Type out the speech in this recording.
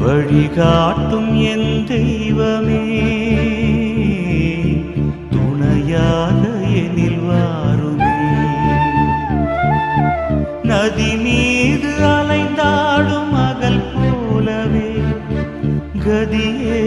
வழிகாட்டும் என் தெய்வமே, துணையாக எனில் வாருமே. நதி மீது அலைந்தாடும் மகள் போலவே கதியே